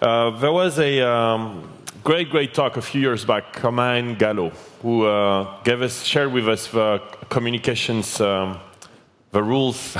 There was a great talk a few years back, Carmine Gallo, who shared with us the communications, the rules.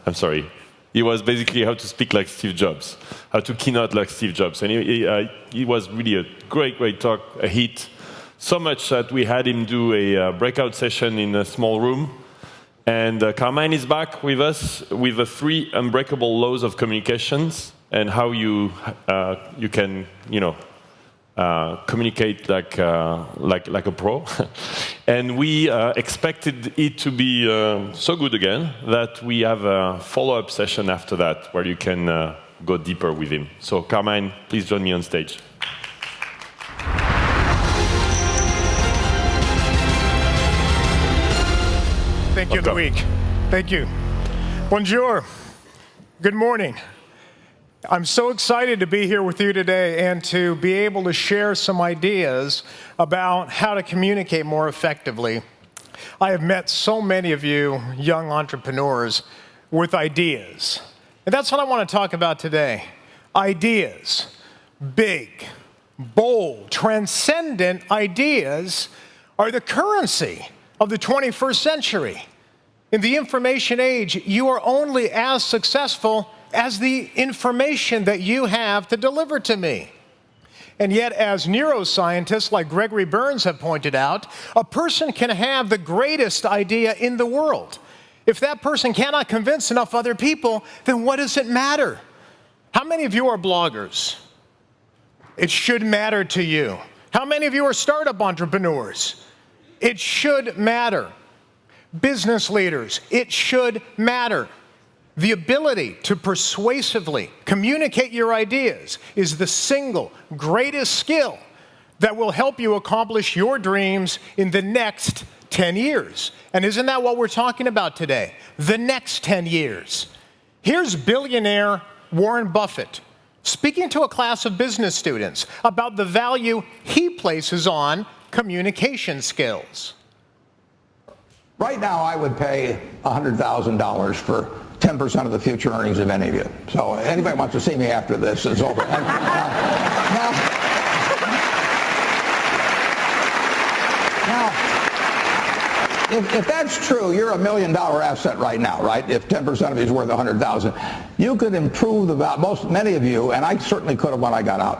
I'm sorry. He was basically how to speak like Steve Jobs, how to keynote like Steve Jobs. And he was really a great talk, a hit. So much that we had him do a breakout session in a small room. And Carmine is back with us with the 3 unbreakable laws of communications and how you can, communicate like a pro. And we expected it to be so good again that we have a follow-up session after that where you can go deeper with him. So Carmine, please join me on stage. Thank you, Loïc. Thank you. Bonjour. Good morning. I'm so excited to be here with you today and to be able to share some ideas about how to communicate more effectively. I have met so many of you young entrepreneurs with ideas. And that's what I want to talk about today. Ideas. Big, bold, transcendent ideas are the currency of the 21st century. In the information age, you are only as successful as the information that you have to deliver to me. And yet, as neuroscientists like Gregory Burns have pointed out, a person can have the greatest idea in the world. If that person cannot convince enough other people, then what does it matter? How many of you are bloggers? It should matter to you. How many of you are startup entrepreneurs? It should matter. Business leaders, it should matter. The ability to persuasively communicate your ideas is the single greatest skill that will help you accomplish your dreams in the next 10 years. And isn't that what we're talking about today? The next 10 years. Here's billionaire Warren Buffett speaking to a class of business students about the value he places on communication skills. Right now, I would pay $100,000 for 10% of the future earnings of any of you. So anybody wants to see me after this is over. If that's true, you're $1 million asset right now, right? If 10% of it is worth $100,000, you could improve the value. Many of you, and I certainly could have when I got out,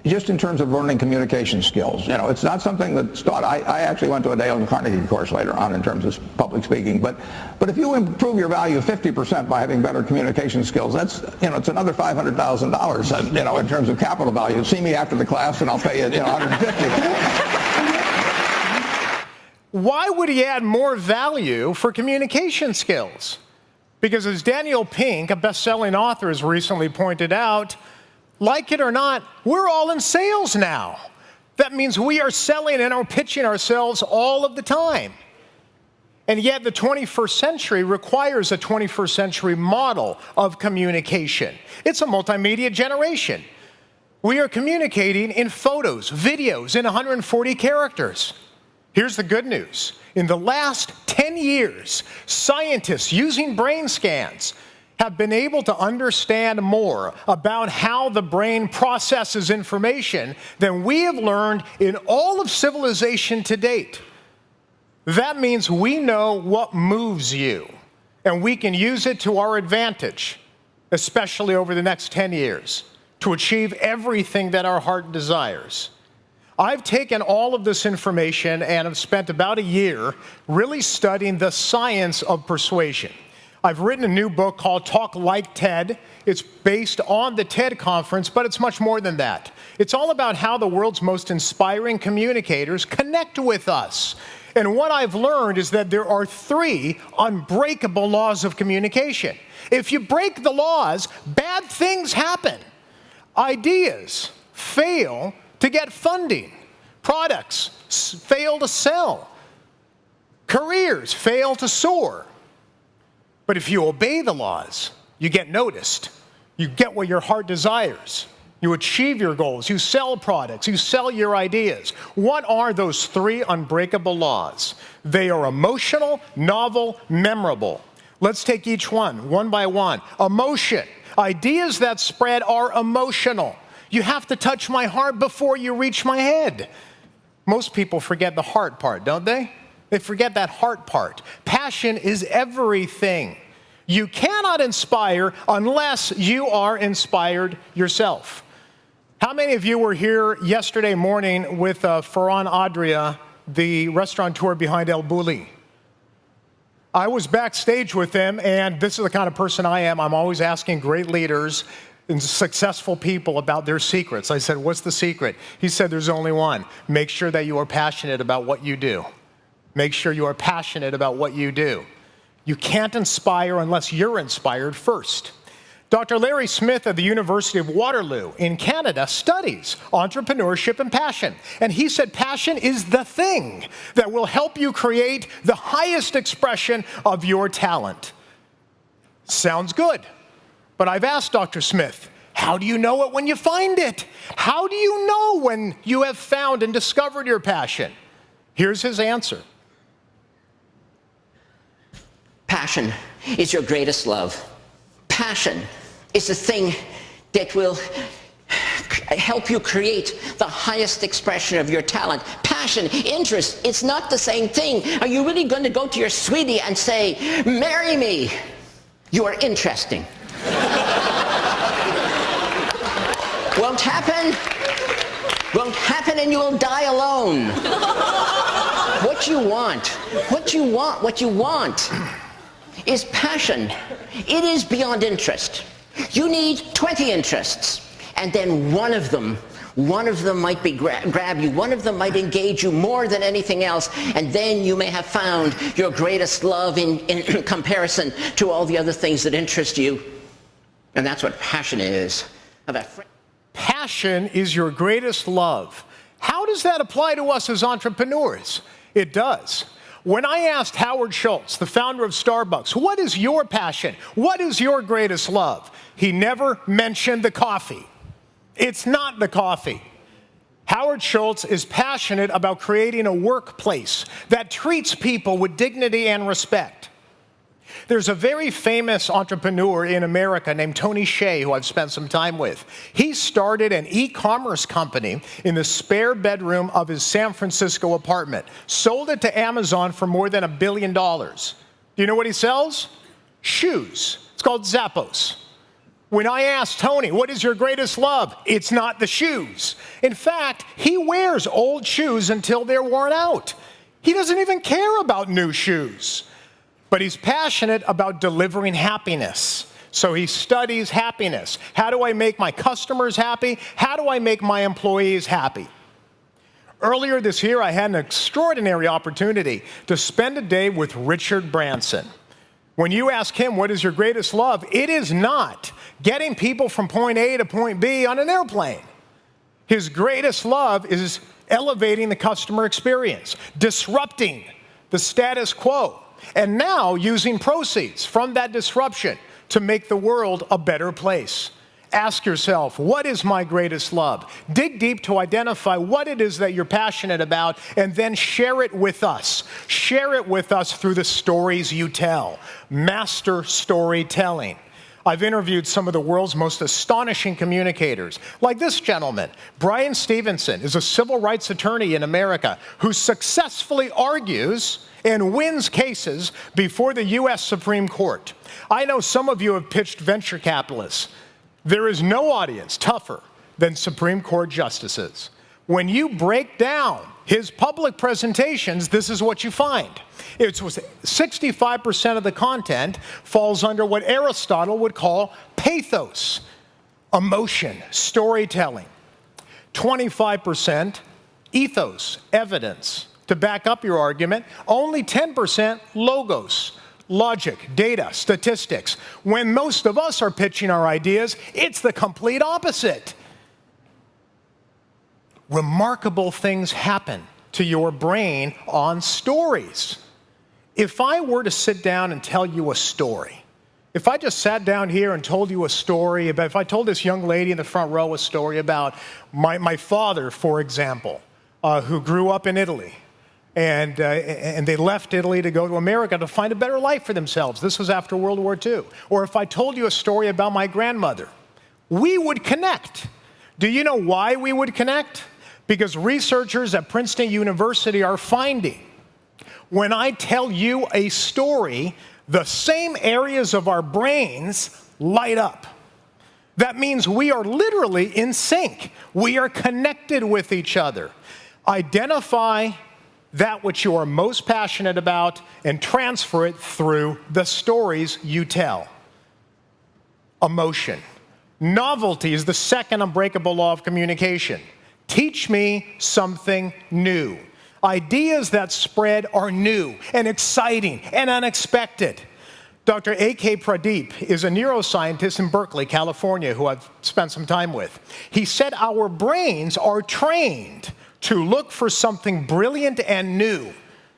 just in terms of learning communication skills. It's not something that's taught. I actually went to a Dale Carnegie course later on in terms of public speaking. But if you improve your value 50% by having better communication skills, that's, it's another $500,000, in terms of capital value. See me after the class and I'll pay you, $150,000. Why would he add more value for communication skills? Because as Daniel Pink, a best-selling author, has recently pointed out, like it or not, we're all in sales now. That means we are selling and are pitching ourselves all of the time. And yet the 21st century requires a 21st century model of communication. It's a multimedia generation. We are communicating in photos, videos, in 140 characters. Here's the good news. In the last 10 years, scientists using brain scans have been able to understand more about how the brain processes information than we have learned in all of civilization to date. That means we know what moves you, and we can use it to our advantage, especially over the next 10 years, to achieve everything that our heart desires. I've taken all of this information and have spent about a year really studying the science of persuasion. I've written a new book called Talk Like TED. It's based on the TED conference, but it's much more than that. It's all about how the world's most inspiring communicators connect with us. And what I've learned is that there are 3 unbreakable laws of communication. If you break the laws, bad things happen. Ideas fail to get funding. Products fail to sell. Careers fail to soar. But if you obey the laws, you get noticed. You get what your heart desires. You achieve your goals. You sell products. You sell your ideas. What are those 3 unbreakable laws? They are emotional, novel, memorable. Let's take each one by one. Emotion. Ideas that spread are emotional. You have to touch my heart before you reach my head. Most people forget the heart part, don't they? They forget that heart part. Passion is everything. You cannot inspire unless you are inspired yourself. How many of you were here yesterday morning with Ferran Adria, the restaurateur behind El Bulli? I was backstage with them, and this is the kind of person I am. I'm always asking great leaders and successful people about their secrets. I said, what's the secret? He said, there's only one. Make sure that you are passionate about what you do. Make sure you are passionate about what you do. You can't inspire unless you're inspired first. Dr. Larry Smith of the University of Waterloo in Canada studies entrepreneurship and passion. And he said passion is the thing that will help you create the highest expression of your talent. Sounds good. But I've asked Dr. Smith, how do you know it when you find it? How do you know when you have found and discovered your passion? Here's his answer. Passion is your greatest love. Passion is the thing that will help you create the highest expression of your talent. Passion, interest, it's not the same thing. Are you really going to go to your sweetie and say, marry me? You are interesting. Won't happen. Won't happen, and you will die alone. What you want is passion. It is beyond interest. You need 20 interests, and then one of them might be grab you, one of them might engage you more than anything else, and then you may have found your greatest love in comparison to all the other things that interest you. And that's what passion is. Passion is your greatest love. How does that apply to us as entrepreneurs? It does. When I asked Howard Schultz, the founder of Starbucks, what is your passion? What is your greatest love? He never mentioned the coffee. It's not the coffee. Howard Schultz is passionate about creating a workplace that treats people with dignity and respect. There's a very famous entrepreneur in America named Tony Hsieh, who I've spent some time with. He started an e-commerce company in the spare bedroom of his San Francisco apartment, sold it to Amazon for more than $1 billion. Do you know what he sells? Shoes. It's called Zappos. When I asked Tony, what is your greatest love? It's not the shoes. In fact, he wears old shoes until they're worn out. He doesn't even care about new shoes. But he's passionate about delivering happiness. So he studies happiness. How do I make my customers happy? How do I make my employees happy? Earlier this year, I had an extraordinary opportunity to spend a day with Richard Branson. When you ask him, what is your greatest love? It is not getting people from point A to point B on an airplane. His greatest love is elevating the customer experience, disrupting the status quo, and now using proceeds from that disruption to make the world a better place. Ask yourself, what is my greatest love? Dig deep to identify what it is that you're passionate about, and then share it with us. Share it with us through the stories you tell. Master storytelling. I've interviewed some of the world's most astonishing communicators, like this gentleman. Brian Stevenson is a civil rights attorney in America who successfully argues and wins cases before the U.S. Supreme Court. I know some of you have pitched venture capitalists. There is no audience tougher than Supreme Court justices. When you break down his public presentations, this is what you find. It's 65% of the content falls under what Aristotle would call pathos, emotion, storytelling. 25% ethos, evidence to back up your argument. Only 10% logos, logic, data, statistics. When most of us are pitching our ideas, it's the complete opposite. Remarkable things happen to your brain on stories. If I were to sit down and tell you a story, if I just sat down here and told you a story about, if I told this young lady in the front row a story about my father, for example, who grew up in Italy, And they left Italy to go to America to find a better life for themselves. This was after World War II. Or if I told you a story about my grandmother, we would connect. Do you know why we would connect? Because researchers at Princeton University are finding when I tell you a story, the same areas of our brains light up. That means we are literally in sync. We are connected with each other. Identify that which you are most passionate about and transfer it through the stories you tell. Emotion. Novelty is the second unbreakable law of communication. Teach me something new. Ideas that spread are new and exciting and unexpected. Dr. A.K. Pradeep is a neuroscientist in Berkeley, California, who I've spent some time with. He said our brains are trained to look for something brilliant and new,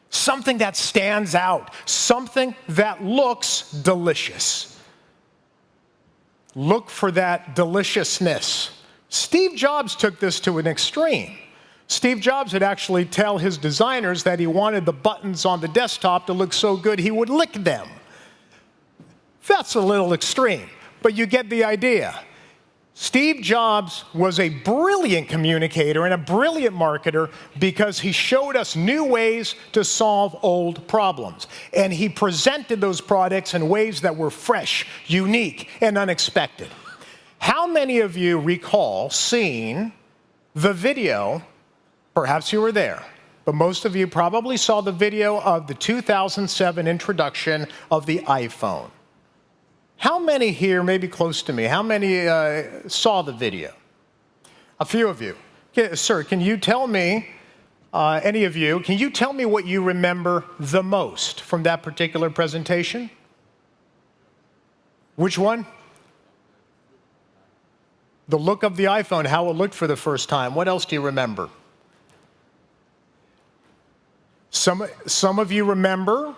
something that stands out, something that looks delicious. Look for that deliciousness. Steve Jobs took this to an extreme. Steve Jobs would actually tell his designers that he wanted the buttons on the desktop to look so good he would lick them. That's a little extreme, but you get the idea. Steve Jobs was a brilliant communicator and a brilliant marketer because he showed us new ways to solve old problems. And he presented those products in ways that were fresh, unique, and unexpected. How many of you recall seeing the video? Perhaps you were there, but most of you probably saw the video of the 2007 introduction of the iPhone. How many here, maybe close to me, how many saw the video? A few of you. Sir, can you tell me, any of you, can you tell me what you remember the most from that particular presentation? Which one? The look of the iPhone, how it looked for the first time. What else do you remember? Some of you remember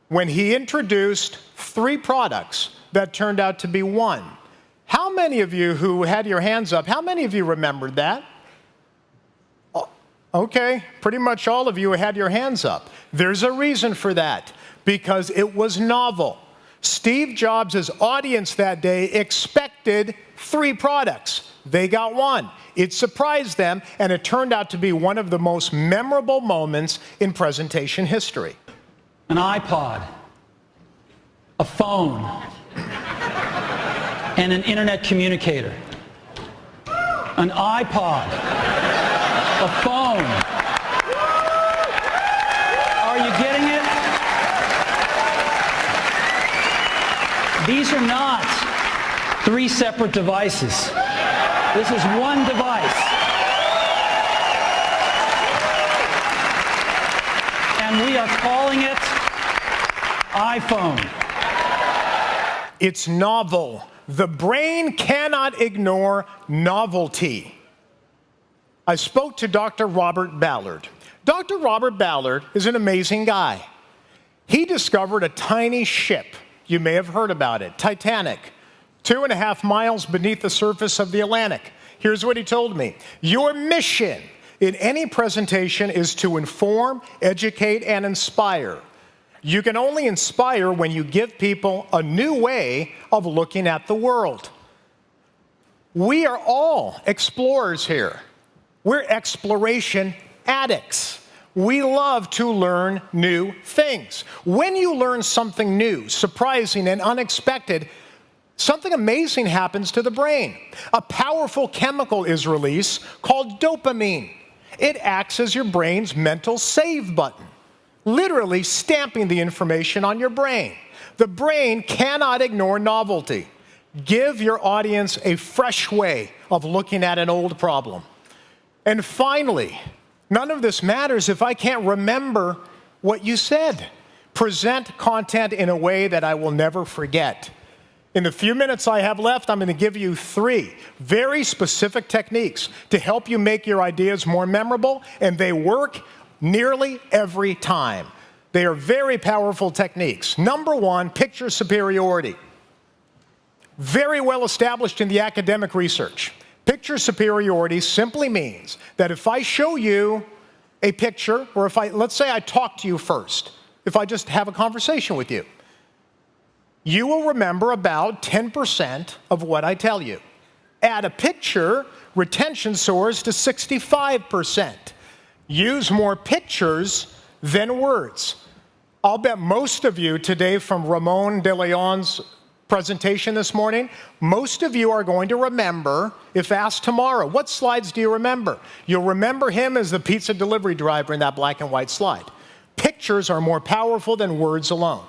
when he introduced 3 products that turned out to be one. How many of you who had your hands up, how many of you remembered that? Okay, pretty much all of you had your hands up. There's a reason for that, because it was novel. Steve Jobs' audience that day expected 3 products. They got one. It surprised them, and it turned out to be one of the most memorable moments in presentation history. An iPod, a phone, and an internet communicator. An iPod, a phone. Are you getting it? These are not 3 separate devices. This is one device. And we are calling it iPhone. It's novel. The brain cannot ignore novelty. I spoke to Dr. Robert Ballard. Dr. Robert Ballard is an amazing guy. He discovered a tiny ship. You may have heard about it, Titanic, 2.5 miles beneath the surface of the Atlantic. Here's what he told me. Your mission in any presentation is to inform, educate, and inspire. You can only inspire when you give people a new way of looking at the world. We are all explorers here. We're exploration addicts. We love to learn new things. When you learn something new, surprising, and unexpected, something amazing happens to the brain. A powerful chemical is released called dopamine. It acts as your brain's mental save button, literally stamping the information on your brain. The brain cannot ignore novelty. Give your audience a fresh way of looking at an old problem. And finally, none of this matters if I can't remember what you said. Present content in a way that I will never forget. In the few minutes I have left, I'm going to give you 3 very specific techniques to help you make your ideas more memorable, and they work nearly every time. They are very powerful techniques. Number 1, picture superiority. Very well established in the academic research. Picture superiority simply means that if I show you a picture, or if let's say I talk to you first, if I just have a conversation with you, you will remember about 10% of what I tell you. Add a picture, retention soars to 65%. Use more pictures than words. I'll bet most of you today, from Ramon de Leon's presentation this morning, most of you are going to remember, if asked tomorrow, what slides do you remember? You'll remember him as the pizza delivery driver in that black and white slide. Pictures are more powerful than words alone.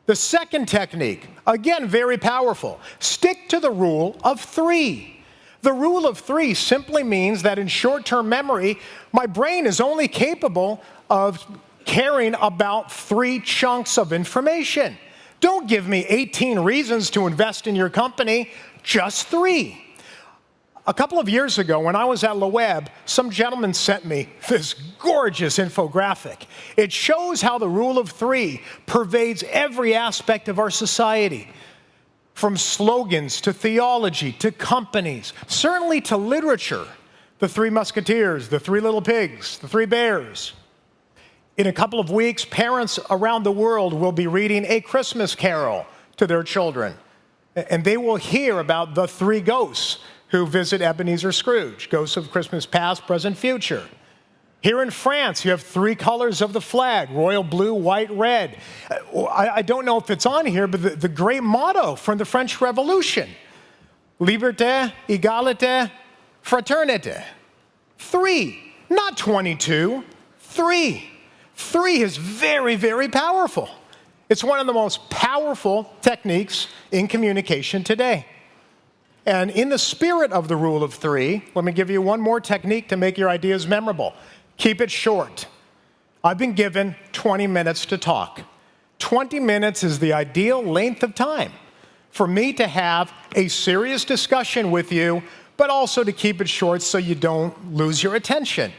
The second technique, again, very powerful. Stick to the rule of 3. The rule of 3 simply means that in short-term memory, my brain is only capable of carrying about 3 chunks of information. Don't give me 18 reasons to invest in your company, just 3. A couple of years ago, when I was at LeWeb', some gentleman sent me this gorgeous infographic. It shows how the rule of 3 pervades every aspect of our society, from slogans to theology to companies, certainly to literature. The 3 Musketeers, the 3 Little Pigs, the 3 Bears. In a couple of weeks, parents around the world will be reading A Christmas Carol to their children, and they will hear about the 3 ghosts who visit Ebenezer Scrooge, ghosts of Christmas past, present, future. Here in France, you have 3 colors of the flag, royal blue, white, red. I don't know if it's on here, but the great motto from the French Revolution, liberté, égalité, fraternité. 3, not 22, 3. 3 is very, very powerful. It's one of the most powerful techniques in communication today. And in the spirit of the rule of 3, let me give you one more technique to make your ideas memorable. Keep it short. I've been given 20 minutes to talk. 20 minutes is the ideal length of time for me to have a serious discussion with you, but also to keep it short so you don't lose your attention.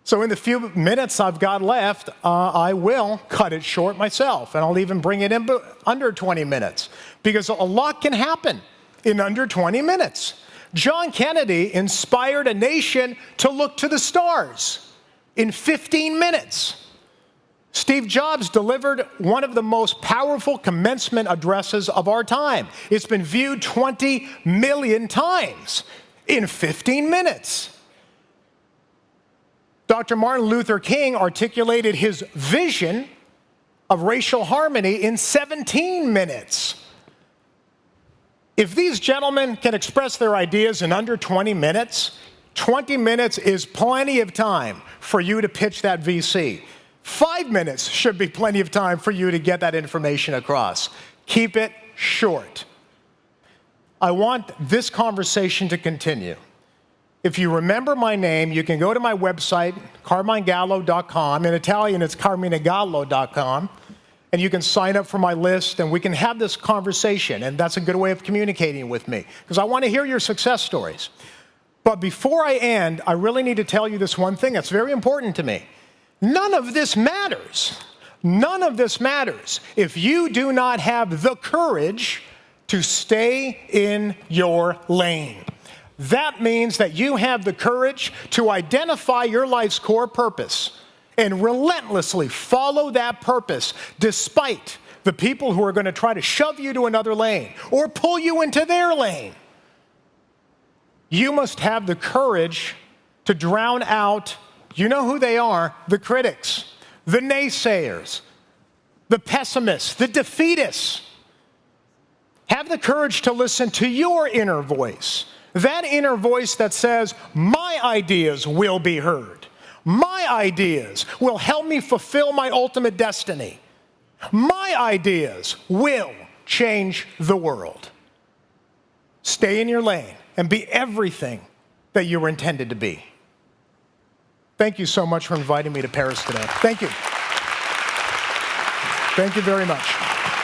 So in the few minutes I've got left, I will cut it short myself, and I'll even bring it in under 20 minutes, because a lot can happen in under 20 minutes. John Kennedy inspired a nation to look to the stars in 15 minutes. Steve Jobs delivered one of the most powerful commencement addresses of our time. It's been viewed 20 million times in 15 minutes. Dr. Martin Luther King articulated his vision of racial harmony in 17 minutes. If these gentlemen can express their ideas in under 20 minutes, 20 minutes is plenty of time for you to pitch that VC. 5 minutes should be plenty of time for you to get that information across. Keep it short. I want this conversation to continue. If you remember my name, you can go to my website, carminegallo.com. In Italian, it's carminegallo.com. And you can sign up for my list, and we can have this conversation. And that's a good way of communicating with me, because I want to hear your success stories. But before I end, I really need to tell you this one thing that's very important to me. None of this matters. None of this matters if you do not have the courage to stay in your lane. That means that you have the courage to identify your life's core purpose and relentlessly follow that purpose despite the people who are going to try to shove you to another lane or pull you into their lane. You must have the courage to drown out, you know who they are, the critics, the naysayers, the pessimists, the defeatists. Have the courage to listen to your inner voice. That inner voice that says, my ideas will be heard. My ideas will help me fulfill my ultimate destiny. My ideas will change the world. Stay in your lane and be everything that you were intended to be. Thank you so much for inviting me to Paris today. Thank you. Thank you very much.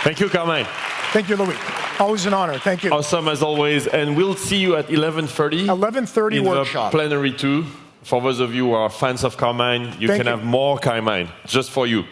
Thank you, Carmine. Thank you, Louis. Always an honor. Thank you. Awesome as always. And we'll see you at 11:30. 11:30 workshop. The Plenary2. For those of you who are fans of Carmine, you can have more Carmine just for you.